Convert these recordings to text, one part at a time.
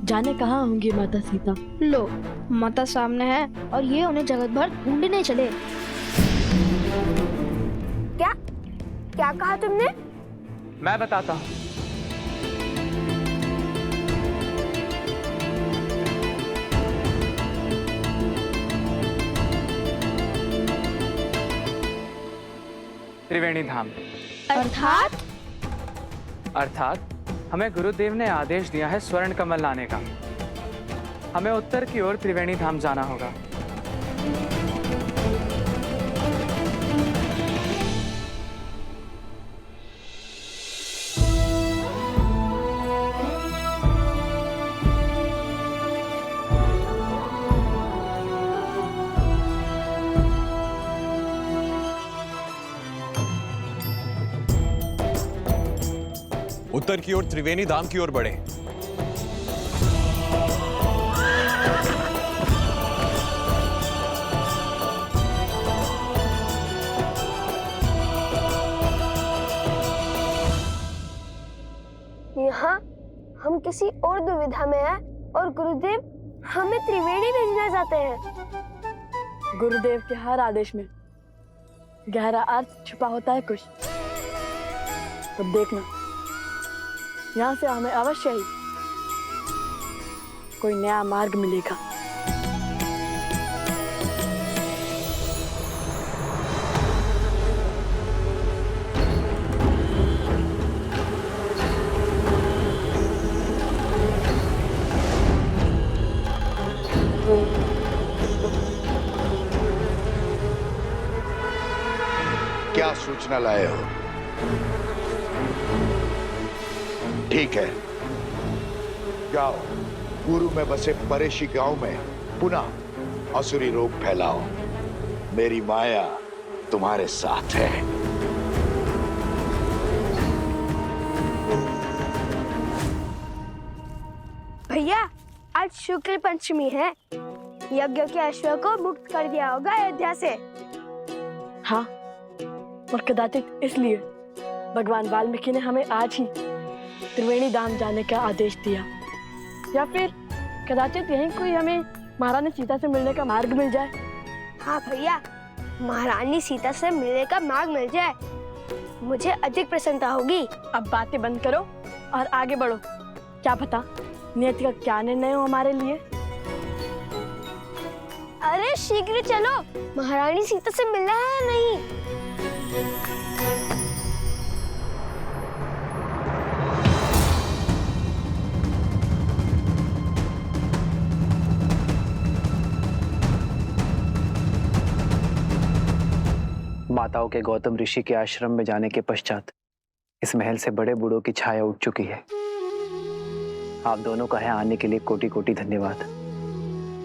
जाने कहाँ होंगी माता सीता। लो, माता सामने है और ये उन्हें जगत भर ढूंढने चले। क्या क्या कहा तुमने? मैं बताता हूँ। त्रिवेणी धाम। अर्थात हमें गुरुदेव ने आदेश दिया है स्वर्ण कमल लाने का। हमें उत्तर की ओर त्रिवेणी धाम जाना होगा। उत्तर की ओर त्रिवेणी धाम की ओर बढ़े। यहाँ हम किसी और दुविधा में हैं और गुरुदेव हमें त्रिवेणी भेजना चाहते हैं। गुरुदेव के हर आदेश में गहरा अर्थ छुपा होता है कुछ। अब देखना, यहाँ से हमें अवश्य ही कोई नया मार्ग मिलेगा। क्या सूचना लाए हो? ठीक है, जाओ पूर्व में बसे परेशी गांव में पुनः असुरी रोग फैलाओ। मेरी माया तुम्हारे साथ है। भैया, आज शुक्ल पंचमी है। यज्ञ के अश्व को मुक्त कर दिया होगा अयोध्या से। हाँ, और कदाचित इसलिए भगवान वाल्मीकि ने हमें आज ही त्रिवेणी धाम जाने का आदेश दिया। या फिर कदाचित यहीं कोई हमें महारानी सीता से मिलने का मार्ग मिल जाए। हाँ भैया, महारानी सीता से मिलने का मार्ग मिल जाए, मुझे अधिक प्रसन्नता होगी। अब बातें बंद करो और आगे बढ़ो। क्या पता नियति का क्या निर्णय हो हमारे लिए। अरे शीघ्र चलो, महारानी सीता से मिलना है या नहीं? माताओं के गौतम ऋषि के आश्रम में जाने के पश्चात इस महल से बड़े बूढ़ों की छाया उठ चुकी है। आप दोनों का है आने के लिए कोटि कोटि धन्यवाद।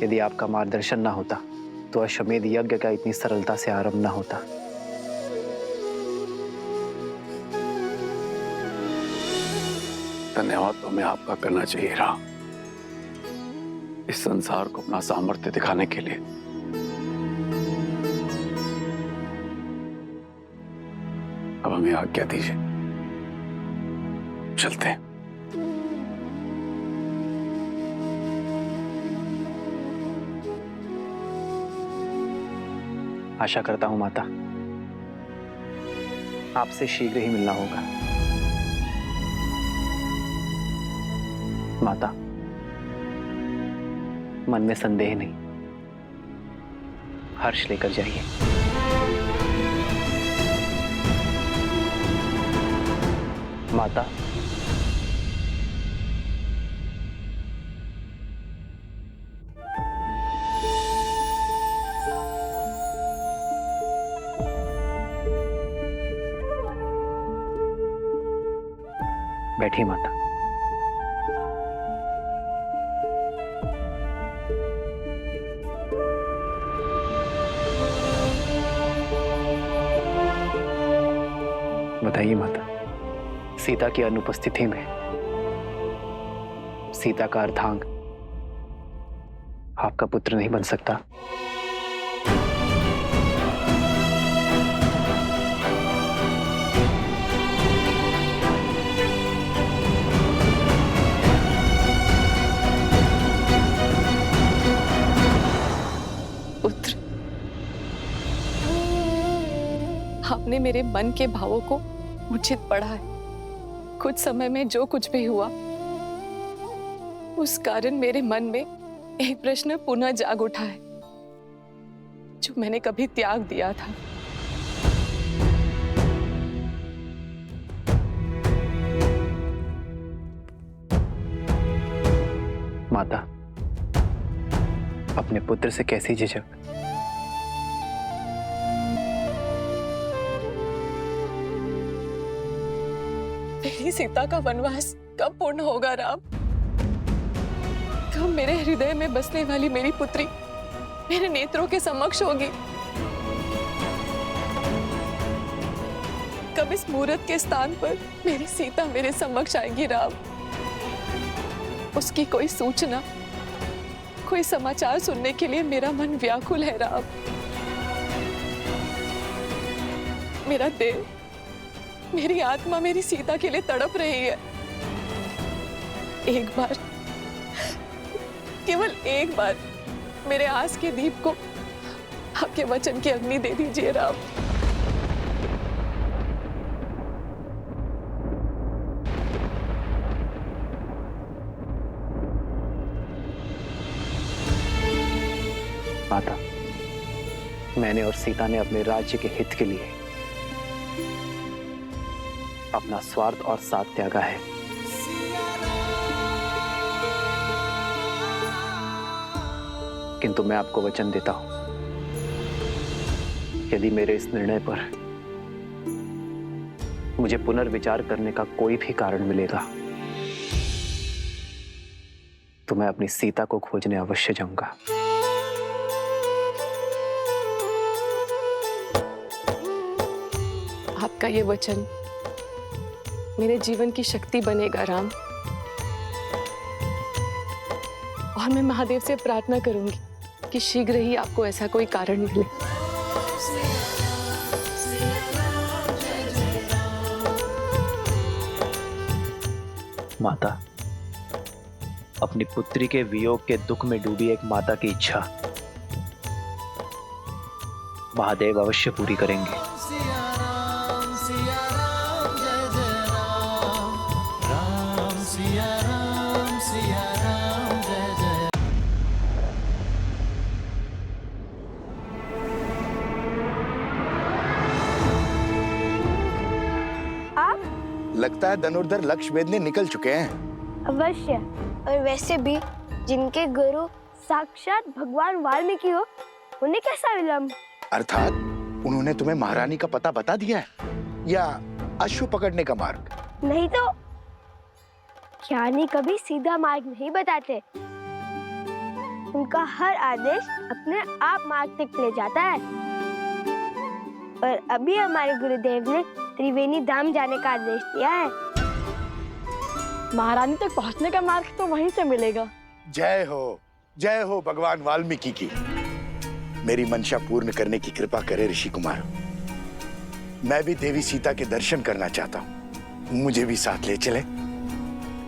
यदि आपका मार्गदर्शन ना होता तो अश्वमेध यज्ञ का इतनी सरलता से आरंभ ना होता। धन्यवाद तो मैं आपका करना चाहिए रहा, इस संसार को अपना सामर्थ्य दिखाने के लिए। अब हमें आज्ञा दीजिए, चलते हैं। आशा करता हूं माता, आपसे शीघ्र ही मिलना होगा। माता, मन में संदेह नहीं, हर्ष लेकर जाइए। माता, बैठिए माता। बताइए माता, सीता की अनुपस्थिति में सीता का अर्धांग आपका पुत्र नहीं बन सकता? मेरे मन के भावों को उचित पढ़ा है। कुछ समय में जो कुछ भी हुआ, उस कारण मेरे मन में एक प्रश्न पुनः जाग उठा है, जो मैंने कभी त्याग दिया था। माता, अपने पुत्र से कैसी झिझक? मेरी सीता का वनवास कब पूर्ण होगा राम? कब मेरे हृदय में बसने वाली मेरी पुत्री मेरे नेत्रों के समक्ष होगी? कब इस मुहूर्त के स्थान पर मेरी सीता मेरे समक्ष आएगी राम? उसकी कोई सूचना, कोई समाचार सुनने के लिए मेरा मन व्याकुल है राम। मेरा देह, मेरी आत्मा मेरी सीता के लिए तड़प रही है। एक बार, केवल एक बार मेरे आस के दीप को आपके वचन की अग्नि दे दीजिए राम। माता, मैंने और सीता ने अपने राज्य के हित के लिए अपना स्वार्थ और साथ त्यागा है। किंतु मैं आपको वचन देता हूं, यदि मेरे इस निर्णय पर मुझे पुनर्विचार करने का कोई भी कारण मिलेगा, तो मैं अपनी सीता को खोजने अवश्य जाऊंगा। आपका ये वचन मेरे जीवन की शक्ति बनेगा राम, और मैं महादेव से प्रार्थना करूंगी कि शीघ्र ही आपको ऐसा कोई कारण मिले। माता, अपनी पुत्री के वियोग के दुख में डूबी एक माता की इच्छा महादेव अवश्य पूरी करेंगे। लगता है धनुर्धर लक्ष्य भेदने निकल चुके हैं। अवश्य। और वैसे भी जिनके गुरु साक्षात भगवान वाल्मीकि हो, उन्हें कैसा विलंब? अर्थात उन्होंने तुम्हें महारानी का पता बता दिया है, या अश्व पकड़ने का मार्ग? नहीं तो ज्ञानी कभी सीधा मार्ग नहीं बताते। उनका हर आदेश अपने आप मार्ग तक ले जाता है। और अभी हमारे गुरुदेव ने त्रिवेणी धाम जाने का आदेश दिया है। महारानी तक पहुंचने का मार्ग तो वहीं से मिलेगा। जय हो भगवान वाल्मीकि की। मेरी मंशा पूर्ण करने की कृपा करे ऋषि कुमार। मैं भी देवी सीता के दर्शन करना चाहता हूँ, मुझे भी साथ ले चले।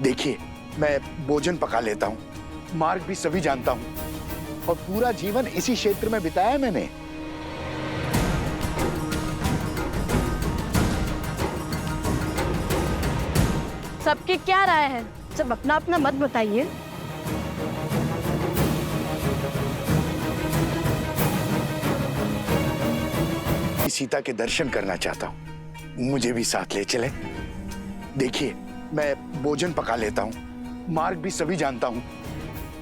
देखिए, मैं भोजन पका लेता हूँ, मार्ग भी सभी जानता हूँ, और पूरा जीवन इसी क्षेत्र में बिताया है मैंने। सबकी क्या राय है? सब अपना अपना मत बताइए। सीता के दर्शन करना चाहता हूँ, मुझे भी साथ ले चले। देखिए, मैं भोजन पका लेता हूँ, मार्ग भी सभी जानता हूँ,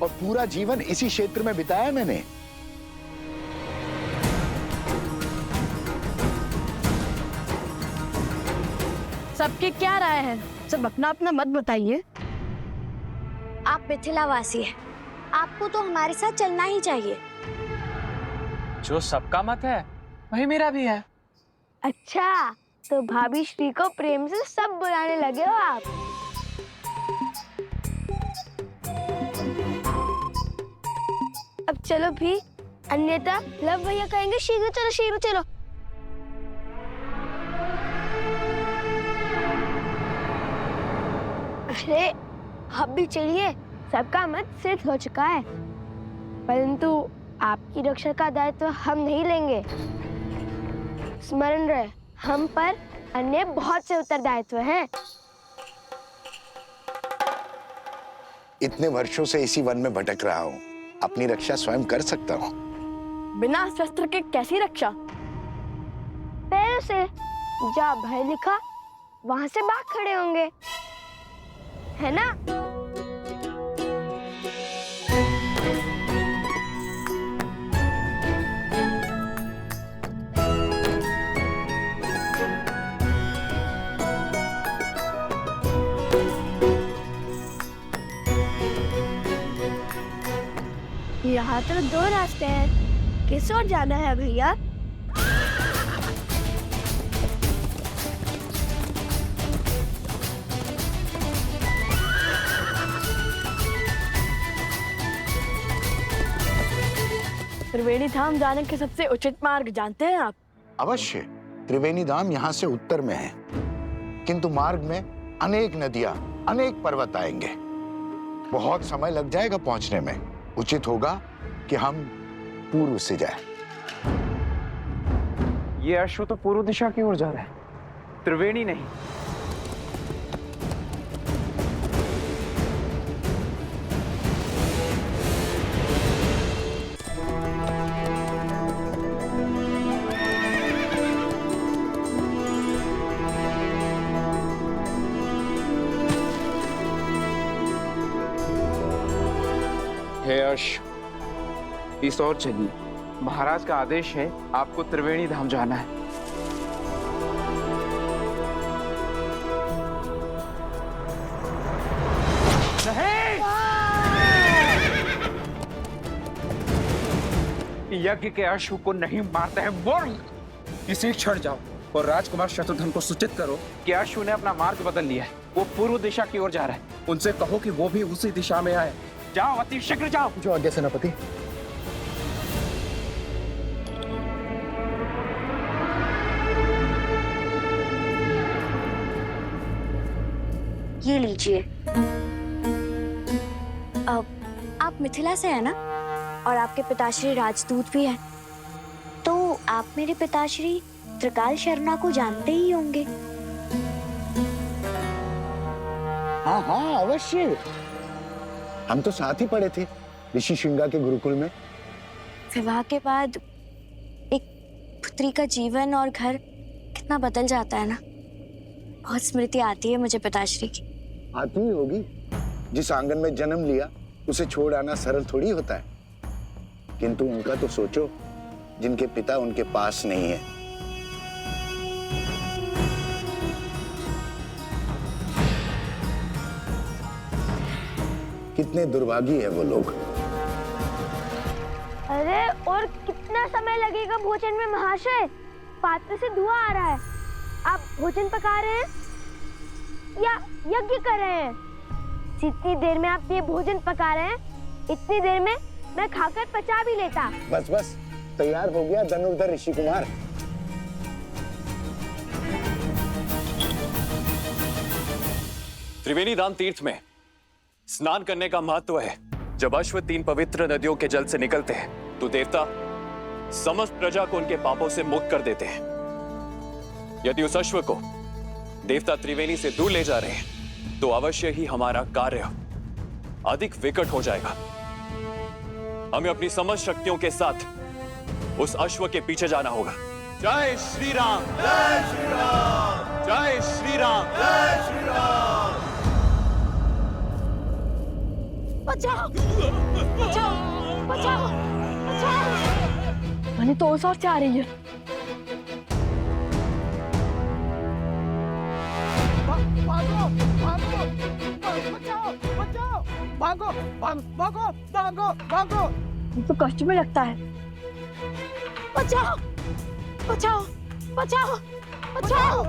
और पूरा जीवन इसी क्षेत्र में बिताया है मैंने। सबकी क्या राय है? सब अपना अपना मत बताइए। आप मिथिलावासी हैं, आपको तो हमारे साथ चलना ही चाहिए। जो सबका मत है वही मेरा भी है। अच्छा, तो भाभी श्री को प्रेम से सब बुलाने लगे हो आप। अब चलो भी, अन्यथा लव भैया कहेंगे शीघ्र चलो शीघ्र चलो। अरे अब भी चलिए, सबका मत सिद्ध हो चुका है। परंतु आपकी रक्षा का दायित्व हम नहीं लेंगे। स्मरण रहे, हम पर अन्य बहुत से उत्तरदायित्व हैं। इतने वर्षों से इसी वन में भटक रहा हूँ, अपनी रक्षा स्वयं कर सकता हूँ। बिना शस्त्र के कैसी रक्षा? पैरों से। जहाँ भय लिखा वहां से बाघ खड़े होंगे, है ना? यहाँ तो 2 रास्ते हैं, किस ओर जाना है भैया? त्रिवेणी धाम जाने के सबसे उचित मार्ग जानते हैं आप? अवश्य। त्रिवेणी धाम यहाँ से उत्तर में है, किंतु मार्ग में अनेक नदियां, अनेक पर्वत आएंगे। बहुत समय लग जाएगा पहुंचने में। उचित होगा कि हम पूर्व से जाएं। ये अश्व तो पूर्व दिशा की ओर जा रहा है, त्रिवेणी नहीं। हे अश्व, इस ओर चलिए। महाराज का आदेश है, आपको त्रिवेणी धाम जाना है। नहीं! यज्ञ के अश्व को नहीं मारते हैं मूर्ख। इसी क्षण जाओ और राजकुमार शत्रुघ्न को सूचित करो कि अश्व ने अपना मार्ग बदल लिया है, वो पूर्व दिशा की ओर जा रहा है। उनसे कहो कि वो भी उसी दिशा में आए। जाओ, अति शीघ्र जाओ। जो आज्ञा सेनापति। ये लीजिए। अब आप मिथिला से हैं ना, और आपके पिताश्री राजदूत भी हैं, तो आप मेरे पिताश्री त्रिकाल शर्मा को जानते ही होंगे। हाँ हाँ अवश्य, हम तो साथ ही पढ़े थे ऋषि श्रृंगा के गुरुकुल में। विवाह के बाद एक पुत्री का जीवन और घर कितना बदल जाता है ना। बहुत स्मृति आती है मुझे पिताश्री की। आती ही होगी, जिस आंगन में जन्म लिया उसे छोड़ आना सरल थोड़ी होता है। किंतु उनका तो सोचो, जिनके पिता उनके पास नहीं है। कितने दुर्भागी है वो लोग। अरे और कितना समय लगेगा भोजन में महाशय? पात्र से धुआं आ रहा है। आप भोजन पका रहे हैं या यज्ञ कर रहे हैं? जितनी देर में आप ये भोजन पका रहे हैं, इतनी देर में मैं खाकर पचा भी लेता। बस बस, तैयार हो गया धनुर्धर ऋषि कुमार। त्रिवेणी धाम तीर्थ में स्नान करने का महत्व है। जब अश्व 3 पवित्र नदियों के जल से निकलते हैं तो देवता समस्त प्रजा को उनके पापों से मुक्त कर देते हैं। यदि उस अश्व को देवता त्रिवेणी से दूर ले जा रहे हैं तो अवश्य ही हमारा कार्य अधिक विकट हो जाएगा। हमें अपनी समस्त शक्तियों के साथ उस अश्व के पीछे जाना होगा। जय श्री राम, जय श्री राम, जय श्री राम, जय श्री राम। बचाओ, बचाओ, बचाओ, बचाओ। मैंने तो उस ओर से आ रही है। भागो, भागो, बचाओ, बचाओ, भागो, भागो, भागो, भागो। तो कष्ट में लगता है। बचाओ, बचाओ, बचाओ, बचाओ।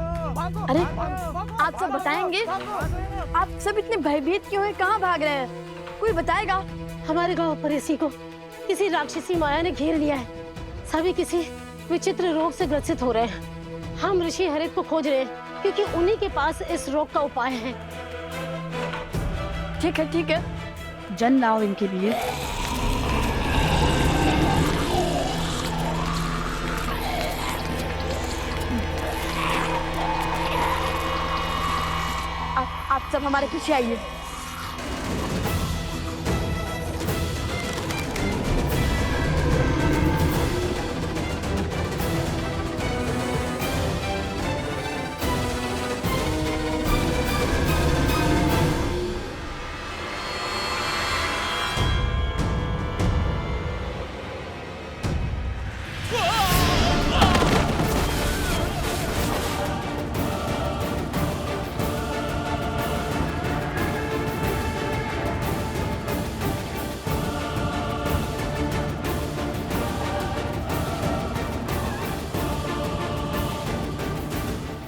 अरे आप सब बताएंगे? आप सब इतने भयभीत क्यों हैं? कहाँ भाग रहे हैं? कोई बताएगा? हमारे गांव पर इसी को किसी राक्षसी माया ने घेर लिया है। सभी किसी विचित्र रोग से ग्रसित हो रहे हैं। हम ऋषि हरित को खोज रहे हैं क्योंकि उन्हीं के पास इस रोग का उपाय है। ठीक है, ठीक है, जन लाओ इनके लिए। सब हमारे पीछे आइए।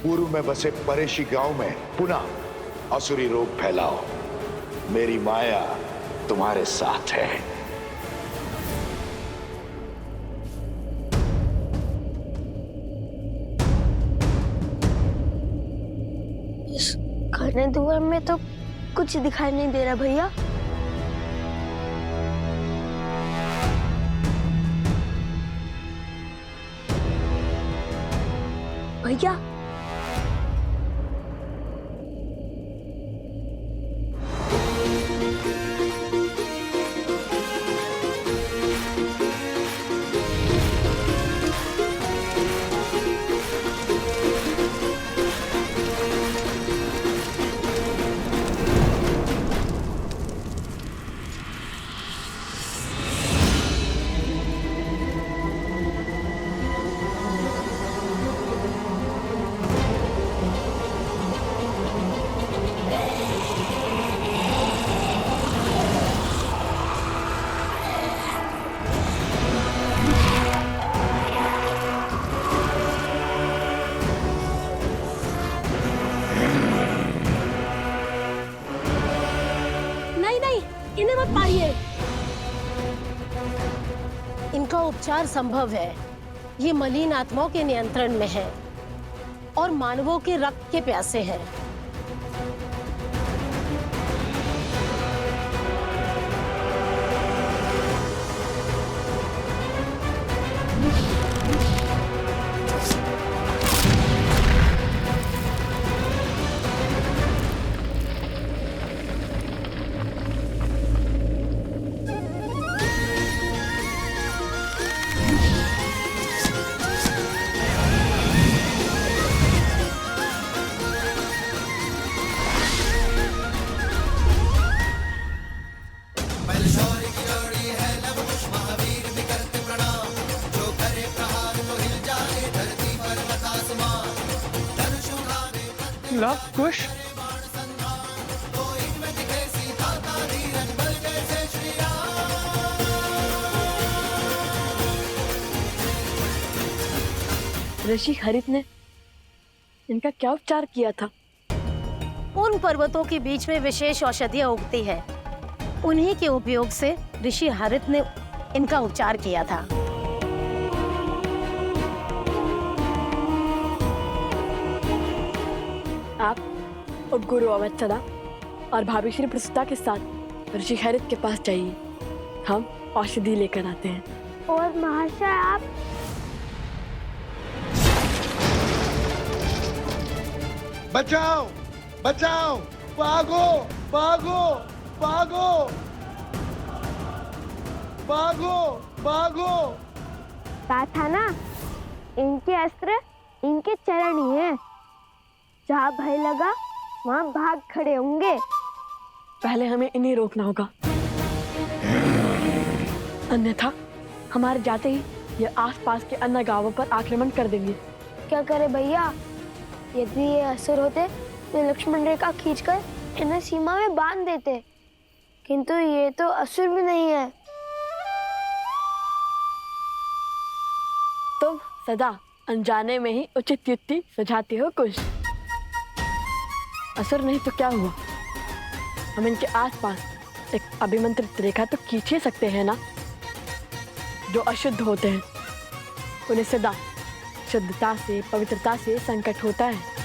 पूर्व में बसे परेशी गांव में पुनः असुरी रोग फैलाओ। मेरी माया तुम्हारे साथ है। इस घने धुएं में तो कुछ दिखाई नहीं दे रहा भैया। भैया इन्हें मत मारिए। इनका उपचार संभव है। ये मलिन आत्माओं के नियंत्रण में है और मानवों के रक्त के प्यासे हैं। लव कुश ऋषि हरित ने इनका क्या उपचार किया था? उन पर्वतों के बीच में विशेष औषधियां उगती है, उन्हीं के उपयोग से ऋषि हरित ने इनका उपचार किया था। आप उपगुरु अवत्सदा और भाभी श्री प्रसूता के साथ ऋषि हरित के पास जाइए। हम औषधि लेकर आते हैं। और महर्षि आप बचाओ बचाओ, भागो भागो भागो भागो भागो। कहा था ना, इनके अस्त्र इनके चरण ही हैं। जहाँ भय लगा वहाँ भाग खड़े होंगे। पहले हमें इन्हें रोकना होगा, अन्यथा हमारे जाते ही ये आसपास के अन्य गांवों पर आक्रमण कर देंगे। क्या करे भैया, यदि ये असुर होते तो लक्ष्मण रेखा खींचकर इन्हें सीमा में बांध देते, किंतु ये तो असुर भी नहीं है। तुम सदा अनजाने में ही उचित युक्ति सुझाते हो कुश। असुर नहीं तो क्या हुआ, हम इनके आसपास एक अभिमंत्रित रेखा तो खींच ही सकते हैं ना। जो अशुद्ध होते हैं उन्हें सदा शुद्धता से, पवित्रता से संकट होता है।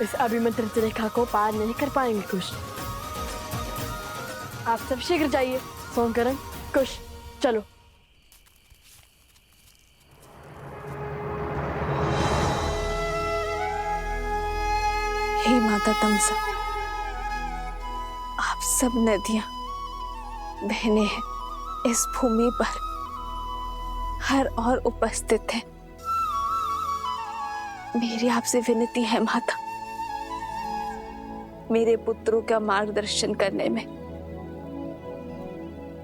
इस अभिमंत्रित रेखा को पार नहीं कर पाएंगे कुश। आप सब शीघ्र जाइए। सोमकरण, कुश, चलो। हे माता तमसा, आप सब नदियां, बहनें हैं इस भूमि पर हर और उपस्थित हैं। मेरी आपसे विनती है माता, मेरे पुत्रों का मार्गदर्शन करने में,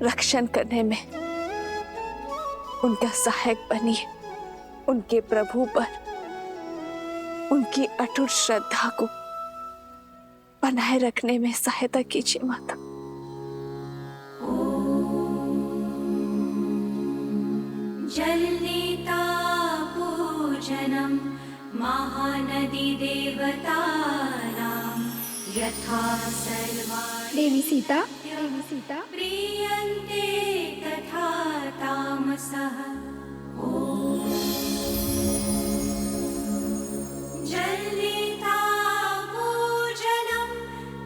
रक्षण करने में उनका सहायक बनिए। उनके प्रभु पर उनकी अटूट श्रद्धा को बनाए रखने में सहायता कीजिए माता। जलनीता पूजनम महानदी देवतानां यथा सर्वाणि देवी सीता, प्रीयन्ते तथा तामसः। जलनीता पूजनम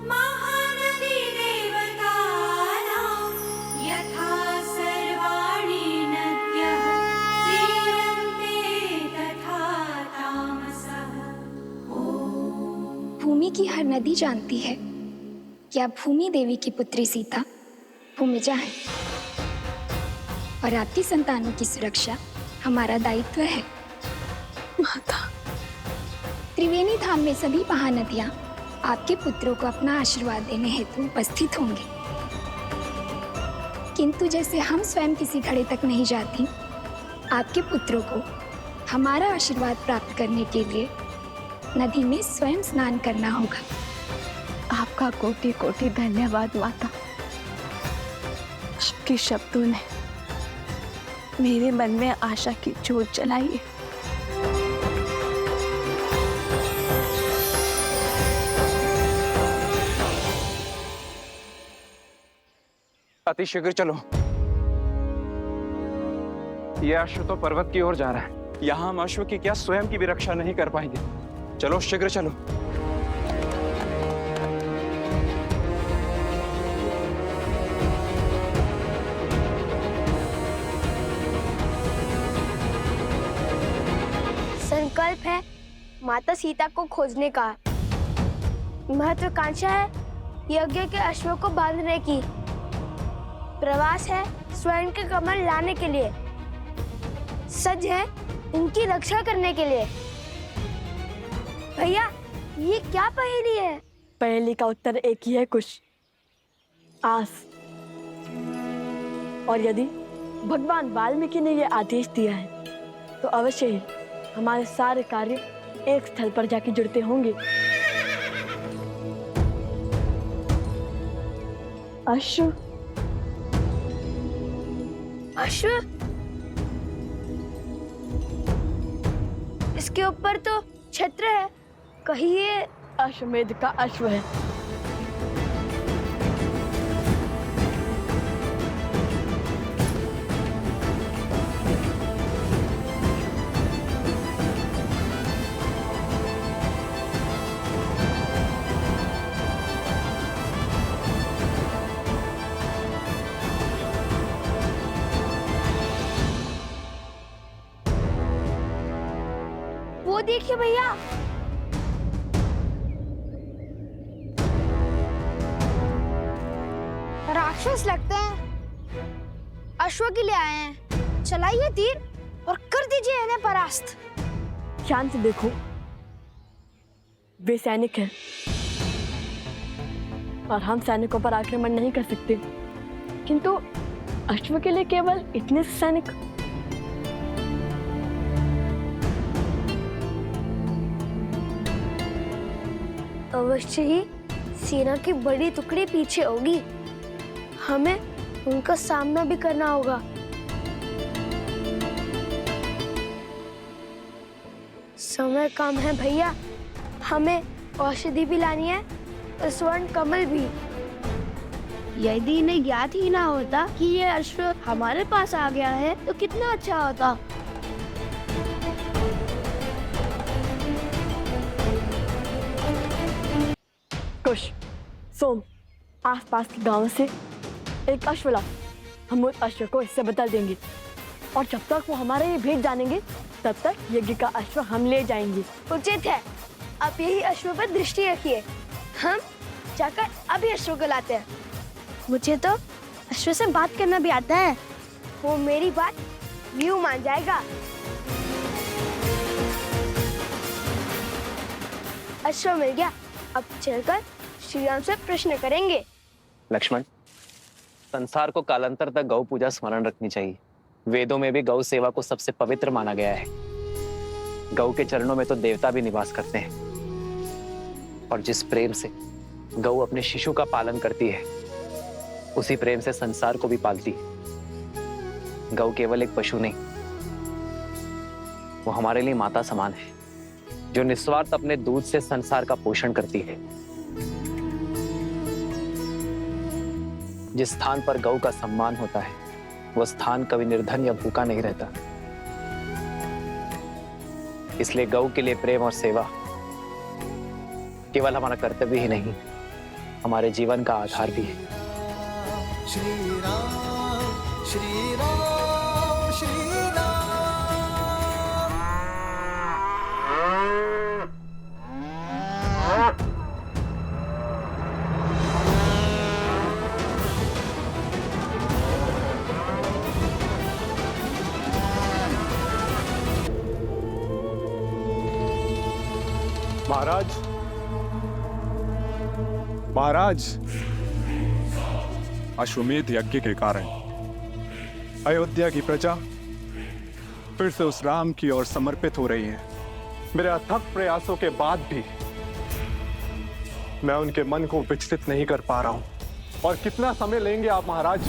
महानदी देवतानां यथा सर्वाणि नद्यः प्रीयन्ते तथा तामसः। भूमि की हर नदी जानती है कि आप भूमि देवी की पुत्री सीता भूमिजा है और आपकी संतानों की सुरक्षा हमारा दायित्व है। माता, त्रिवेणी धाम में सभी महानदियां आपके पुत्रों को अपना आशीर्वाद देने हेतु उपस्थित होंगे, किंतु जैसे हम स्वयं किसी घड़े तक नहीं जाती, आपके पुत्रों को हमारा आशीर्वाद प्राप्त करने के लिए नदी में स्वयं स्नान करना होगा। आपका कोटि कोटि धन्यवाद माता। आपके शब्दों ने मेरे मन में आशा की ज्योत जलाई है। अतिशीघ्र चलो, यह अश्व तो पर्वत की ओर जा रहा है। यहाँ हम अश्व की क्या स्वयं की भी रक्षा नहीं कर पाएंगे। चलो शीघ्र चलो। संकल्प है माता सीता को खोजने का। महत्वाकांक्षा है यज्ञ के अश्वों को बांधने की। प्रवास है स्वर्ण के कमल लाने के लिए। सज है इनकी रक्षा करने के लिए। भैया, ये क्या पहेली है? पहेली का उत्तर एक ही है कुश, आस। और यदि भगवान वाल्मीकि ने यह आदेश दिया है तो अवश्य ही हमारे सारे कार्य एक स्थल पर जाके जुड़ते होंगे। अश्व, अश्व? इसके ऊपर तो छत्र है, कहीं ये अश्वमेध का अश्व है। वो देखिए भैया, राक्षस लगते हैं। अश्व के लिए आए हैं। चलाइए तीर और कर दीजिए इन्हें परास्त। ध्यान से देखो, वे सैनिक हैं और हम सैनिकों पर आक्रमण नहीं कर सकते, किंतु अश्व के लिए केवल इतने सैनिक। अवश्य ही सेना की बड़ी टुकड़ी पीछे होगी। हमें उनका सामना भी करना होगा। समय कम है भैया, हमें औषधि भी लानी है और स्वर्ण कमल भी। यदि इन्हें ज्ञात ही ना होता कि ये अश्व हमारे पास आ गया है तो कितना अच्छा होता। कुश, सोम, आसपास के गांव से एक अश्व ला। हम उस अश्व को इससे बदल देंगे और जब तक वो हमारा ये भेद जानेंगे तब तक यज्ञ का अश्व हम ले जाएंगे। उचित है, आप यही अश्व पर दृष्टि रखिए, हम जाकर अभी अश्व को लाते हैं। मुझे तो अश्व से बात करना भी आता है, वो मेरी बात यूं मान जाएगा। अश्व मिल गया, अब चलकर श्री राम से प्रश्न करेंगे। लक्ष्मण, संसार को कालांतर तक गौ पूजा स्मरण रखनी चाहिए। वेदों में भी गौ सेवा को सबसे पवित्र माना गया है। गौ के चरणों में तो देवता भी निवास करते हैं। और जिस प्रेम से गौ अपने शिशु का पालन करती है, उसी प्रेम से संसार को भी पालती है। गौ केवल एक पशु नहीं, वो हमारे लिए माता समान है, जो निस्वार्थ अपने दूध से संसार का पोषण करती है। जिस स्थान पर गौ का सम्मान होता है, वो स्थान कभी निर्धन या भूखा नहीं रहता। इसलिए गौ के लिए प्रेम और सेवा केवल हमारा कर्तव्य ही नहीं, हमारे जीवन का आधार भी है। श्री राम श्री राम श्री राम। महाराज, महाराज, अश्वमेध यज्ञ के कारण अयोध्या की प्रजा फिर से उस राम की ओर समर्पित हो रही है। मेरे अथक प्रयासों के बाद भी मैं उनके मन को विचलित नहीं कर पा रहा हूं। और कितना समय लेंगे आप महाराज?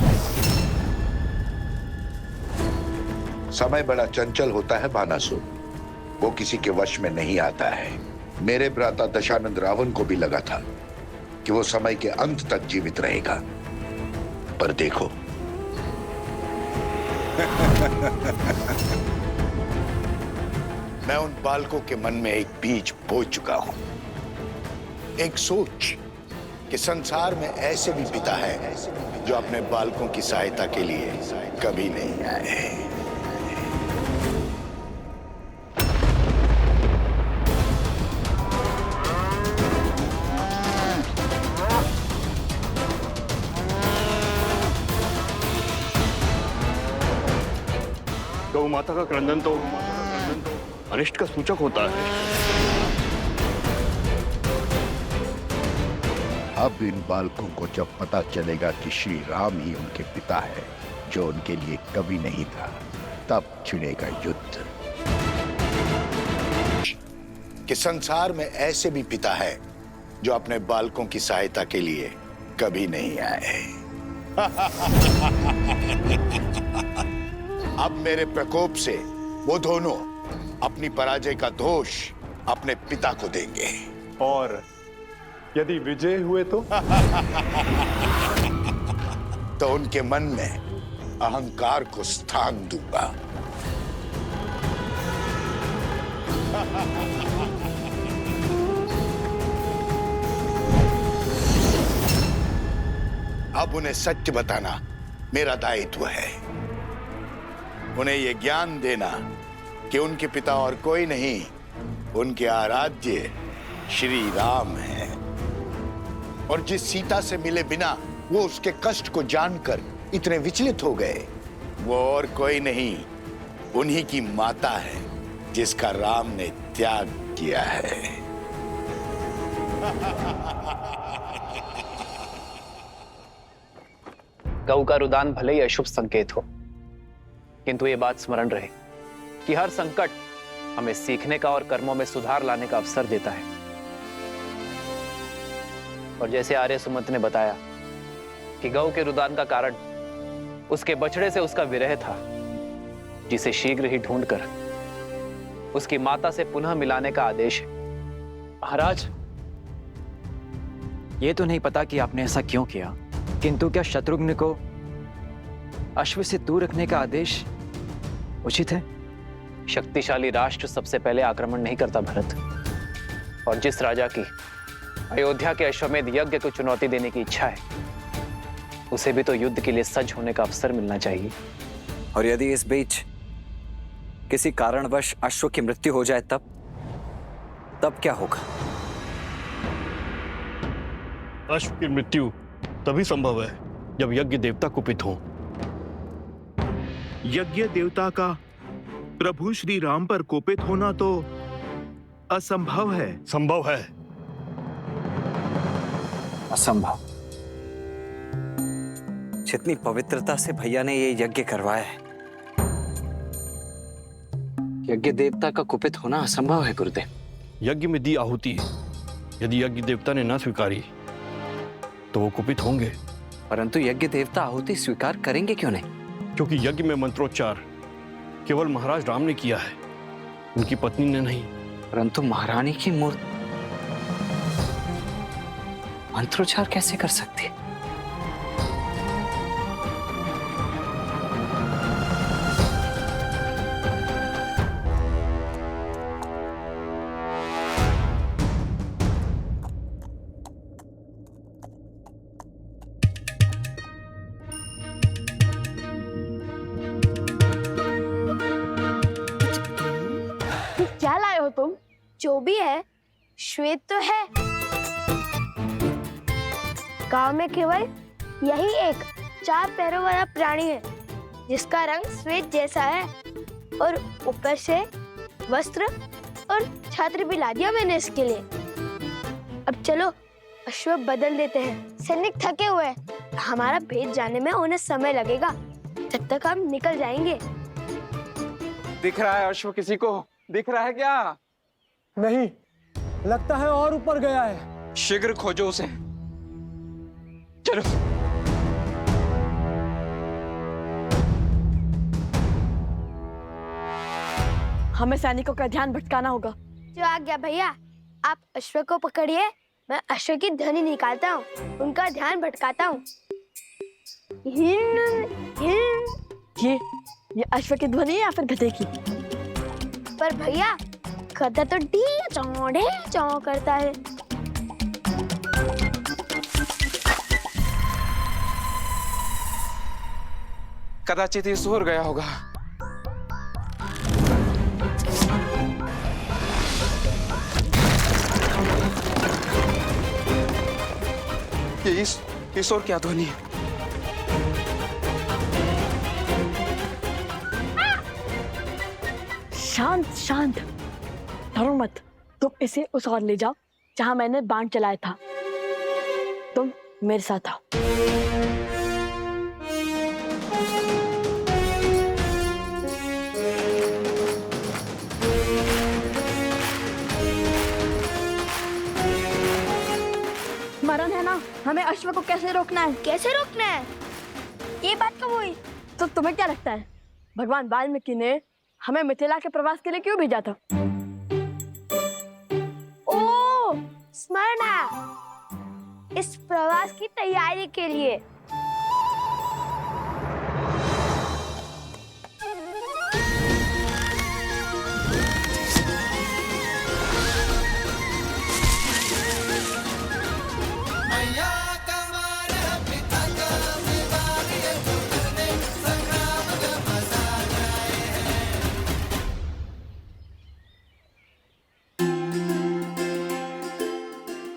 समय बड़ा चंचल होता है बानासुर, वो किसी के वश में नहीं आता है। मेरे भ्राता दशानंद रावण को भी लगा था कि वो समय के अंत तक जीवित रहेगा, पर देखो मैं उन बालकों के मन में एक बीज बो चुका हूं, एक सोच कि संसार में ऐसे भी पिता है जो अपने बालकों की सहायता के लिए कभी नहीं आए। गौ माता का क्रंदन तो अनिष्ट का सूचक होता है। अब इन बालकों को जब पता चलेगा कि श्री राम ही उनके पिता है, जो उनके लिए कभी नहीं था, तब छिड़ेगा युद्ध। कि संसार में ऐसे भी पिता है जो अपने बालकों की सहायता के लिए कभी नहीं आए। अब मेरे प्रकोप से वो दोनों अपनी पराजय का दोष अपने पिता को देंगे। और यदि विजय हुए तो तो उनके मन में अहंकार को स्थान दूंगा। अब उन्हें सत्य बताना मेरा दायित्व है। उन्हें यह ज्ञान देना कि उनके पिता और कोई नहीं, उनके आराध्य श्री राम है। और जिस सीता से मिले बिना वो उसके कष्ट को जानकर इतने विचलित हो गए, वो और कोई नहीं, उन्हीं की माता है जिसका राम ने त्याग किया है। गौ का रुदान भले ही अशुभ संकेत हो, किंतु ये बात स्मरण रहे कि हर संकट हमें सीखने का और कर्मों में सुधार लाने का अवसर देता है। और जैसे आर्य सुमंत ने बताया कि गौ के रुदान का कारण उसके बछड़े से उसका विरह था, जिसे शीघ्र ही ढूंढकर उसकी माता से पुनः मिलाने का आदेश है। महाराज, ये तो नहीं पता कि आपने ऐसा क्यों किया, किंतु क्या शत्रुघ्न को अश्व से दूर रखने का आदेश उचित है? शक्तिशाली राष्ट्र सबसे पहले आक्रमण नहीं करता भरत। और जिस राजा की अयोध्या के अश्वमेध यज्ञ को चुनौती देने की इच्छा है, उसे भी तो युद्ध के लिए सज्ज होने का अवसर मिलना चाहिए। और यदि इस बीच किसी कारणवश अश्व की मृत्यु हो जाए तब क्या होगा? अश्व की मृत्यु तभी संभव है जब यज्ञ देवता कुपित हो। यज्ञ देवता का प्रभु श्री राम पर कोपित होना तो असंभव है। संभव है। असंभव? जितनी पवित्रता से भैया ने ये यज्ञ करवाया है, यज्ञ देवता का कुपित होना असंभव है गुरुदेव। यज्ञ में दी आहुति यदि यज्ञ देवता ने न स्वीकारी तो वो कुपित होंगे। परंतु यज्ञ देवता आहुति स्वीकार करेंगे क्यों नहीं? क्योंकि यज्ञ में मंत्रोच्चार केवल महाराज राम ने किया है, उनकी पत्नी ने नहीं। परंतु महारानी की मूर्ति मंत्रोच्चार कैसे कर सकती है? क्या लाए हो तुम? जो भी है श्वेत तो है। गांव में केवल यही एक 4 पैरों वाला प्राणी है जिसका रंग श्वेत जैसा है, और ऊपर से वस्त्र और छात्र भी ला दिया मैंने इसके लिए। अब चलो अश्व बदल देते हैं। सैनिक थके हुए हैं, हमारा भेद जाने में उन्हें समय लगेगा, जब तक हम निकल जाएंगे। दिख रहा है अश्व किसी को? दिख रहा है क्या? नहीं, लगता है और ऊपर गया है। शीघ्र खोजो उसे। चलो। हमें सैनिकों का ध्यान भटकाना होगा। जो आ गया भैया, आप अश्व को पकड़िए, मैं अश्व की ध्वनि निकालता हूँ, उनका ध्यान भटकाता हूँ। ये अश्व की ध्वनि है या फिर गधे की? पर भैया गधा तो डी चौ करता है। कदाचित ये सो गया होगा। ये ईश्वर क्या ध्वनि है? शांत शांत, डरो मत। तुम इसे उस ओर ले जाओ जहां मैंने बाण चलाया था। तुम मेरे साथ आओ। स्मरण है ना हमें अश्व को कैसे रोकना है? कैसे रोकना है? ये बात कब हुई? तो तुम्हें क्या लगता है भगवान वाल्मीकि ने हमें मिथिला के प्रवास के लिए क्यों भेजा था? ओ, स्मरण है, इस प्रवास की तैयारी के लिए।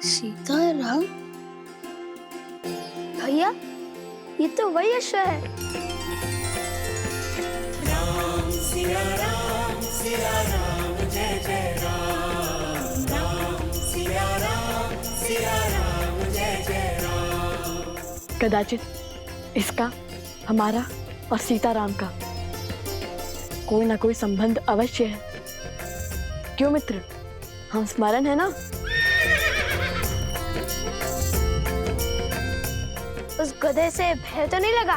सीताराम भैया, ये तो वही अश्व है। राम सिया राम जय जय राम। राम सिया राम जय जय राम। कदाचित इसका हमारा और सीताराम का कोई ना कोई संबंध अवश्य है। क्यों मित्र, हम स्मरण है ना? उस गधे से भय तो नहीं लगा?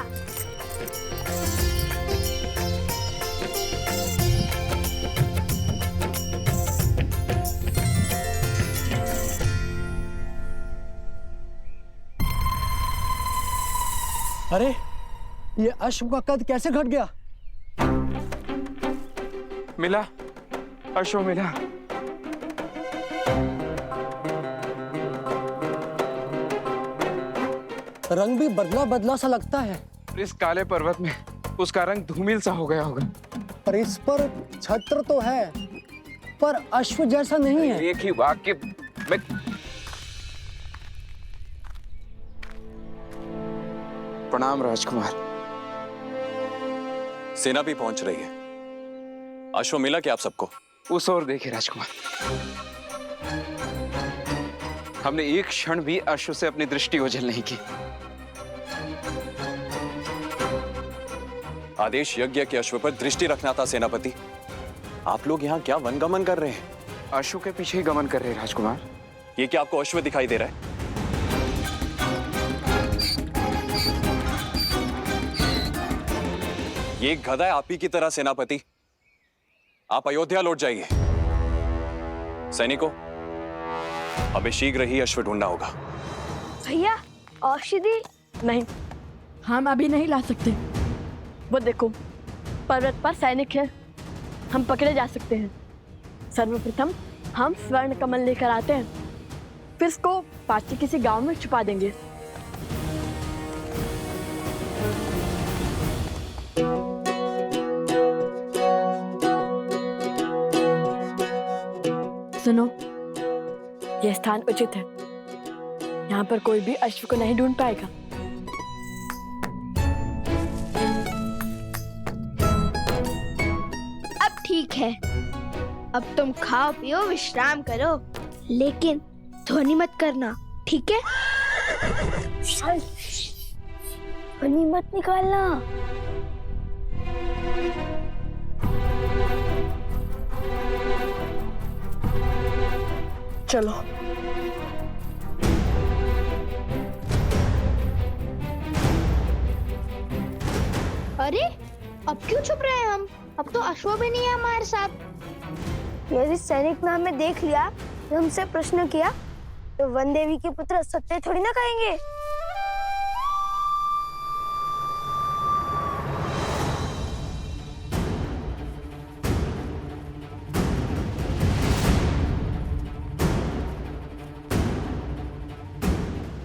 अरे, ये अश्व का कद कैसे घट गया? मिला, अश्व मिला। रंग भी बदला बदला सा लगता है। इस काले पर्वत में उसका रंग धूमिल सा हो गया होगा। पर इस पर छत्र तो है, पर अश्व जैसा नहीं है। एक ही वाक्य में प्रणाम राजकुमार। सेना भी पहुंच रही है। अश्व मिला क्या आप सबको? उस ओर देखिए राजकुमार, हमने एक क्षण भी अश्व से अपनी दृष्टि ओझल नहीं की। आदेश यज्ञ के अश्व पर दृष्टि रखना था सेनापति। आप लोग यहाँ क्या वनगमन कर रहे हैं? अश्व के पीछे ही गमन कर रहे हैं राजकुमार। ये क्या आपको अश्व दिखाई दे रहा है? ये एक गधा है आप ही की तरह सेनापति। आप अयोध्या लौट जाइए। सैनिकों, हमें शीघ्र ही अश्व ढूंढना होगा। भैया औषधि नहीं, हम अभी नहीं ला सकते। वो देखो, पर्वत पर सैनिक है, हम पकड़े जा सकते हैं। सर्वप्रथम हम स्वर्ण कमल लेकर आते हैं, फिर इसको पास के किसी गांव में छुपा देंगे। सुनो, यह स्थान उचित है। यहाँ पर कोई भी अश्व को नहीं ढूंढ पाएगा। अब ठीक है, अब तुम खाओ पियो विश्राम करो, लेकिन ध्वनि मत करना, ठीक है? ध्वनि मत निकालना। चलो। अरे अब क्यों छुप रहे हैं हम? अब तो अश्व भी नहीं है हमारे साथ। यदि सैनिक ने हमें देख लिया, तो हमसे प्रश्न किया, तो वन देवी के पुत्र सत्य थोड़ी ना कहेंगे।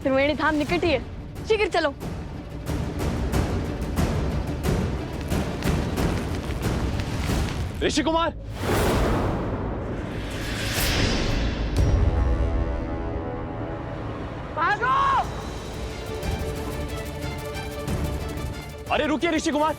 त्रिवेणी धाम निकट ही है, शीघ्र चलो। ऋषि कुमार, भागो! अरे रुकिए ऋषि कुमार।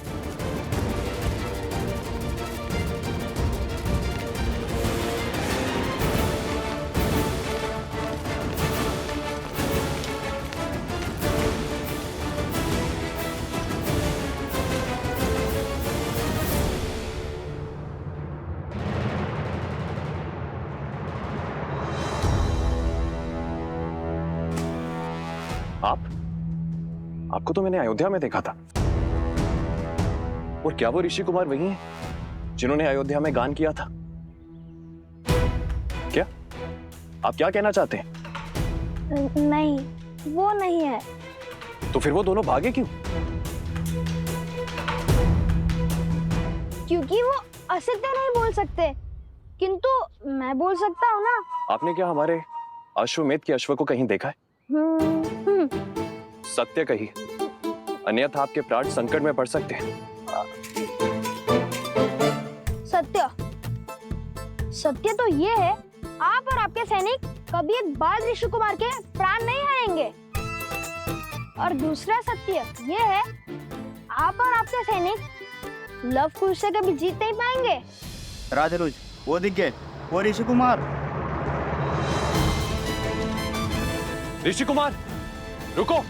आपको तो मैंने अयोध्या में देखा था। और क्या वो ऋषि कुमार वही हैं जिन्होंने अयोध्या में गान किया था? क्या आप क्या कहना चाहते हैं? नहीं, वो नहीं है। तो फिर वो दोनों भागे क्यों? क्योंकि वो असत्य नहीं बोल सकते, किंतु मैं बोल सकता हूँ ना। आपने क्या हमारे अश्वमेध के अश्व को कहीं देखा है? सत्य कही, अन्यथा आपके प्राण संकट में पड़ सकते हैं। सत्य सत्य तो ये है, आप और आपके सैनिक कभी एक बाल ऋषि कुमार के प्राण नहीं हारेंगे। और दूसरा सत्य ये है, आप और आपके सैनिक लव कुश से कभी जीत नहीं पाएंगे। राजरुज, वो दिख गए, वो ऋषि कुमार। ऋषि कुमार रुको।